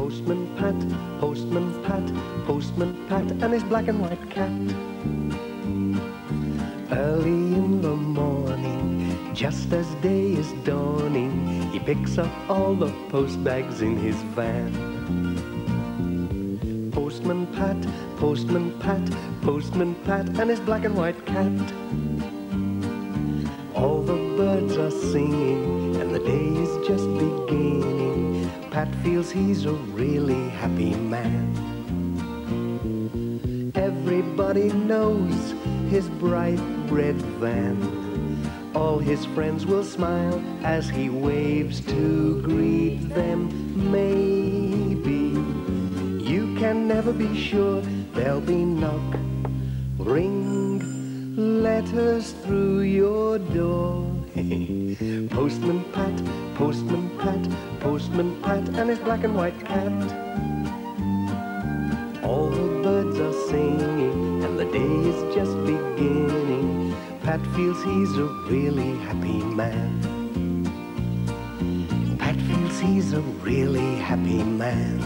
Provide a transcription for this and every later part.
Postman Pat, Postman Pat, Postman Pat, and his black and white cat. Early in the morning, just as day is dawning, he picks up all the post bags in his van. Postman Pat, Postman Pat, Postman Pat, and his black and white cat. All the birds are singing, and the day is just beginning. Pat feels he's a really happy man. Everybody knows his bright red van. All his friends will smile as he waves to greet them. Maybe you can never be sure there'll be knock, ring, letters through your door. Postman Pat, Postman Pat, Postman Pat, and his black and white cat. All the birds are singing, and the day is just beginning. Pat feels he's a really happy man. Pat feels he's a really happy man.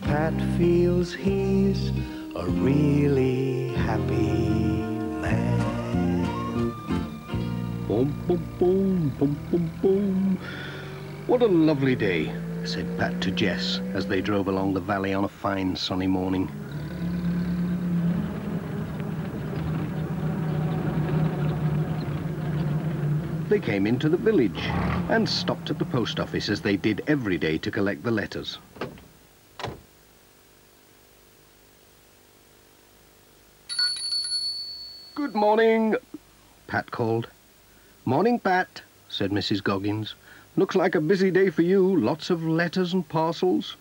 Pat feels he's a really happy man. Boom, boom, boom, boom, boom, boom. What a lovely day, said Pat to Jess as they drove along the valley on a fine sunny morning. They came into the village and stopped at the post office as they did every day to collect the letters. Good morning, Pat called. Morning, Pat, said Mrs. Goggins. Looks like a busy day for you, lots of letters and parcels.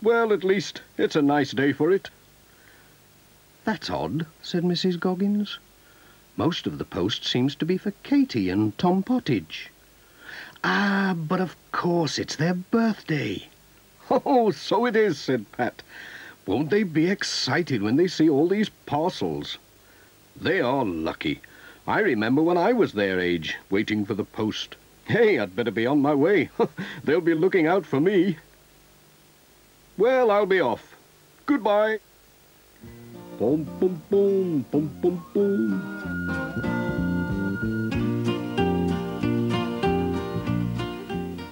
Well, at least it's a nice day for it. That's odd, said Mrs. Goggins. Most of the post seems to be for Katie and Tom Pottage. Ah, but of course it's their birthday. Oh, so it is, said Pat. Won't they be excited when they see all these parcels? They are lucky. I remember when I was their age, waiting for the post. Hey, I'd better be on my way. They'll be looking out for me. Well, I'll be off. Goodbye. Boom, boom, boom, boom, boom, boom.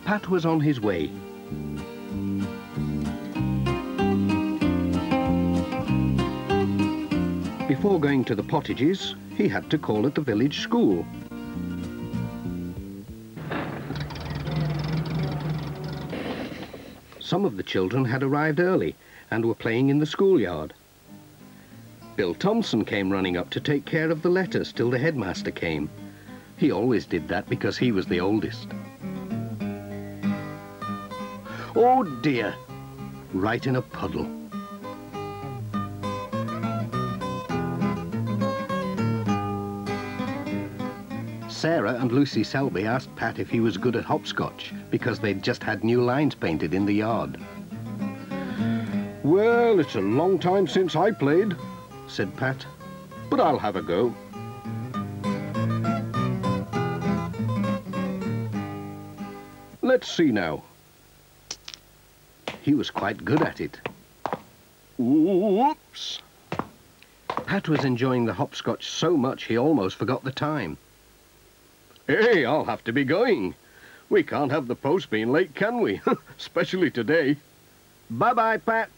Pat was on his way. Before going to the Pottages, he had to call at the village school. Some of the children had arrived early and were playing in the schoolyard. Bill Thompson came running up to take care of the letters till the headmaster came. He always did that because he was the oldest. Oh dear! Right in a puddle. Sarah and Lucy Selby asked Pat if he was good at hopscotch because they'd just had new lines painted in the yard. Well, it's a long time since I played, said Pat, but I'll have a go. Let's see now. He was quite good at it. Whoops! Pat was enjoying the hopscotch so much he almost forgot the time. Hey, I'll have to be going. We can't have the post being late, can we? Especially today. Bye-bye, Pat.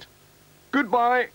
Goodbye.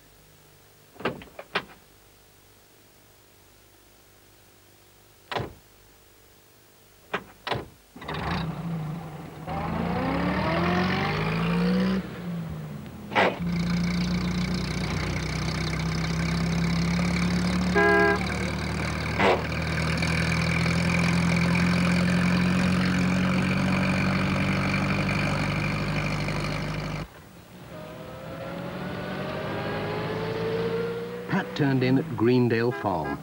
Pat turned in at Greendale Farm.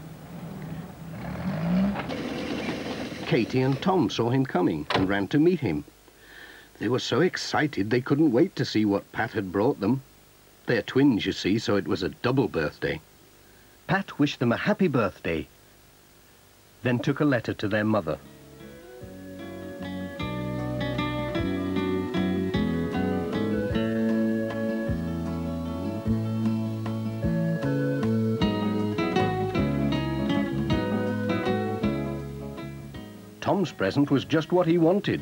Katie and Tom saw him coming and ran to meet him. They were so excited they couldn't wait to see what Pat had brought them. They're twins, you see, so it was a double birthday. Pat wished them a happy birthday, then took a letter to their mother. Tom's present was just what he wanted.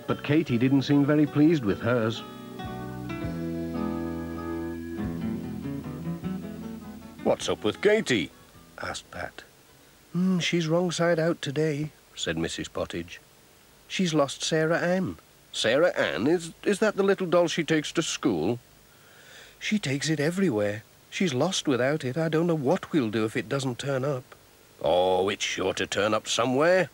But Katy didn't seem very pleased with hers. "What's up with Katy?" asked Pat. She's wrong side out today," said Mrs. Pottage. "She's lost Sarah Ann." Sarah Ann? Is that the little doll she takes to school? She takes it everywhere. She's lost without it. I don't know what we'll do if it doesn't turn up. Oh, it's sure to turn up somewhere.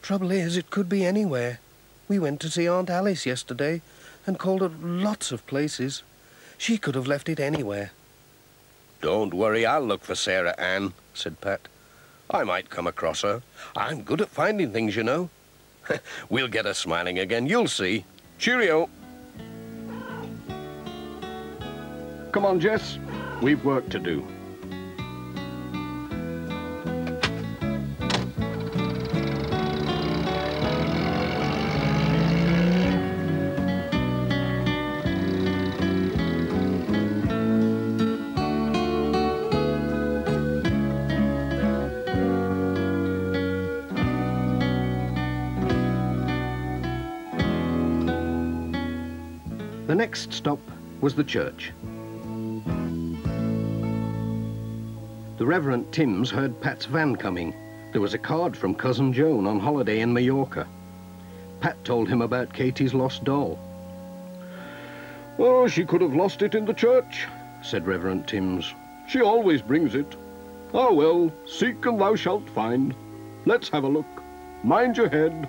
Trouble is, it could be anywhere. We went to see Aunt Alice yesterday and called at lots of places. She could have left it anywhere. "Don't worry, I'll look for Sarah Ann," said Pat. "I might come across her. I'm good at finding things, you know." "We'll get her smiling again, you'll see. Cheerio." Come on, Jess. We've work to do. The next stop was the church. The Reverend Timms heard Pat's van coming. There was a card from Cousin Joan on holiday in Mallorca. Pat told him about Katy's lost doll. "Oh, she could have lost it in the church," said Reverend Timms. "She always brings it. Ah, well, seek and thou shalt find. Let's have a look. Mind your head."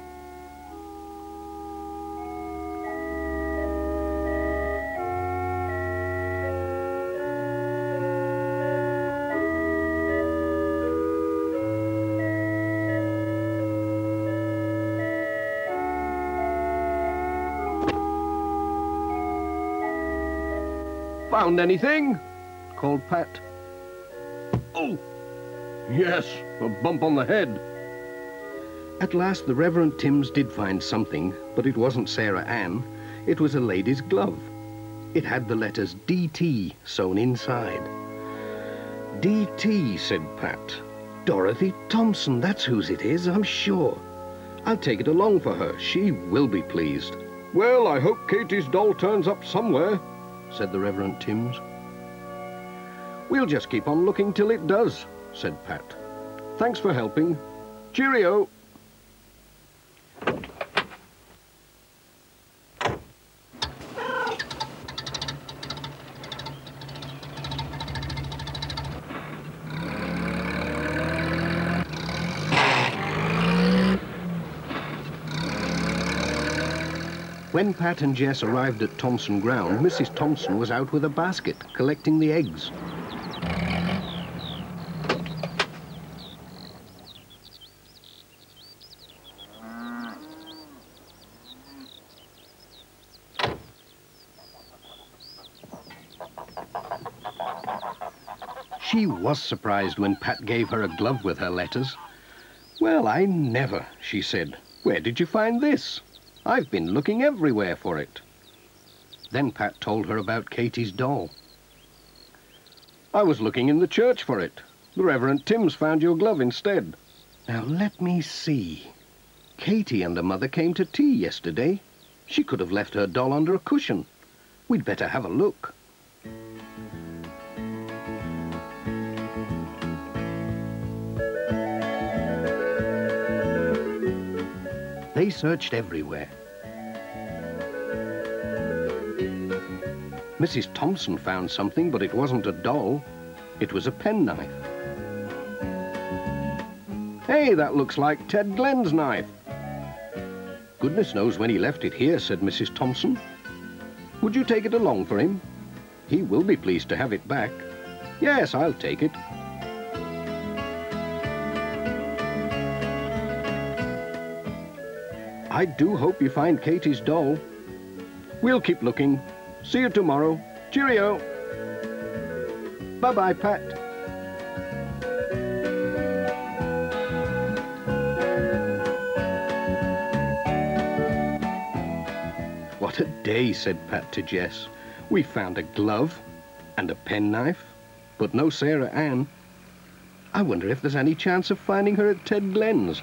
"Found anything?" called Pat. "Oh, yes, a bump on the head." At last the Reverend Timms did find something, but it wasn't Sarah Ann. It was a lady's glove. It had the letters D.T. sewn inside. "D.T.," said Pat. "Dorothy Thompson, that's whose it is, I'm sure. I'll take it along for her. She will be pleased," "Well, I hope Katy's doll turns up somewhere," said the Reverend Timms. "We'll just keep on looking till it does," said Pat. "Thanks for helping. Cheerio." When Pat and Jess arrived at Thompson Ground, Mrs. Thompson was out with a basket, collecting the eggs. She was surprised when Pat gave her a glove with her letters. "Well, I never," she said. "Where did you find this? I've been looking everywhere for it." Then Pat told her about Katy's doll. "I was looking in the church for it. The Reverend Timms found your glove instead." "Now, let me see. Katy and her mother came to tea yesterday. She could have left her doll under a cushion. We'd better have a look." They searched everywhere. Mrs. Thompson found something, but it wasn't a doll. It was a penknife. "Hey, that looks like Ted Glenn's knife." "Goodness knows when he left it here," said Mrs. Thompson. "Would you take it along for him? He will be pleased to have it back." "Yes, I'll take it." "I do hope you find Katy's doll. We'll keep looking. See you tomorrow. Cheerio." "Bye-bye, Pat." "What a day," said Pat to Jess. "We found a glove and a penknife but no Sarah Ann. I wonder if there's any chance of finding her at Ted Glen's.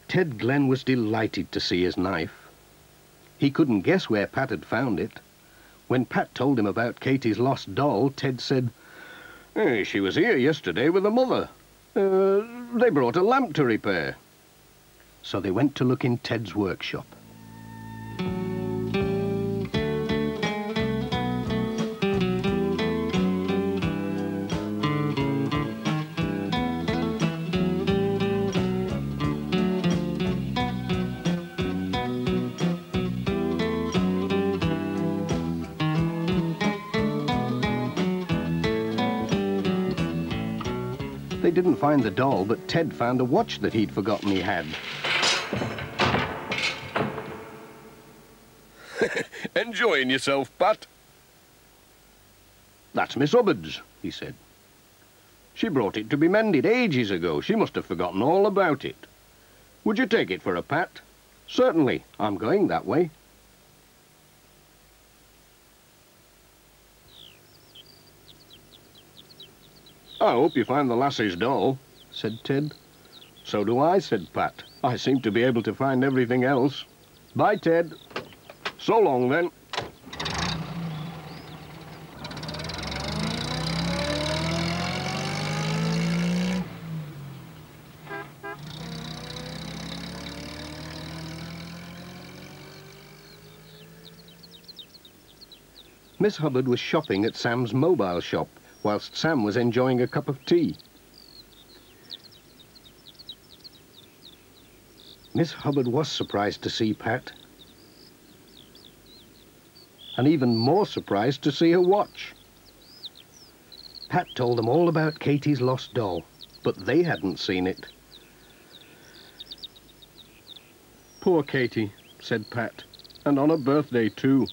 Ted Glen was delighted to see his knife. He couldn't guess where Pat had found it. When Pat told him about Katie's lost doll, Ted said, "Hey, she was here yesterday with her mother. They brought a lamp to repair." So they went to look in Ted's workshop. They didn't find the doll, but Ted found a watch that he'd forgotten he had. Enjoying yourself, Pat? "That's Miss Hubbard's," he said. "She brought it to be mended ages ago. She must have forgotten all about it. Would you take it for a Pat?" "Certainly. I'm going that way." "I hope you find the lassie's doll," said Ted. "So do I," said Pat. "I seem to be able to find everything else. Bye, Ted." "So long, then." Miss Hubbard was shopping at Sam's mobile shop, whilst Sam was enjoying a cup of tea. Miss Hubbard was surprised to see Pat, and even more surprised to see her watch. Pat told them all about Katie's lost doll, but they hadn't seen it. "Poor Katie," said Pat, "and on her birthday too."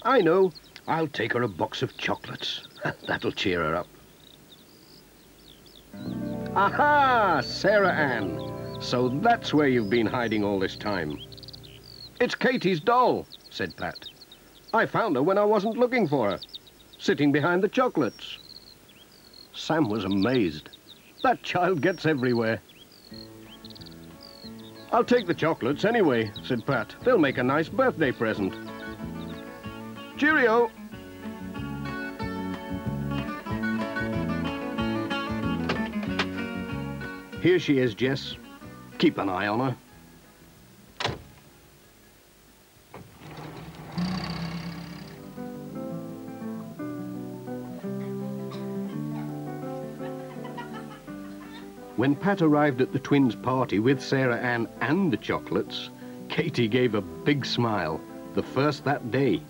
"I know. I'll take her a box of chocolates. That'll cheer her up." "Aha! Sarah Ann. So that's where you've been hiding all this time." "It's Katie's doll," said Pat. "I found her when I wasn't looking for her, sitting behind the chocolates." Sam was amazed. That child gets everywhere. "I'll take the chocolates anyway," said Pat. "They'll make a nice birthday present." "Cheerio!" "Here she is, Jess. Keep an eye on her." When Pat arrived at the twins' party with Sarah Ann and the chocolates, Katie gave a big smile, the first that day.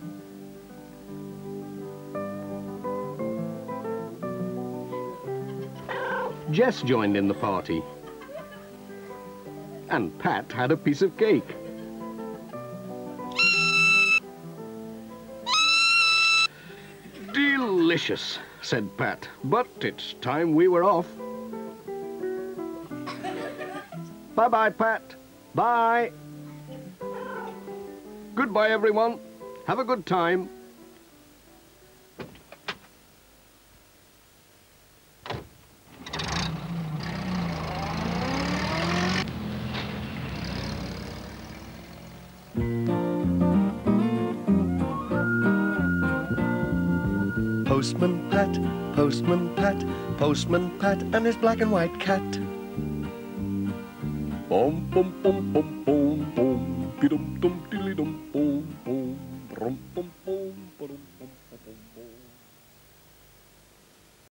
Jess joined in the party, and Pat had a piece of cake. "Delicious," said Pat, "but it's time we were off." "Bye-bye, Pat. Bye." "Goodbye, everyone. Have a good time." Postman Pat, Postman Pat, Postman Pat and his black and white cat. Bum bum bum bum bum bum, dum dum diddly dum bum bum, bum bum bum.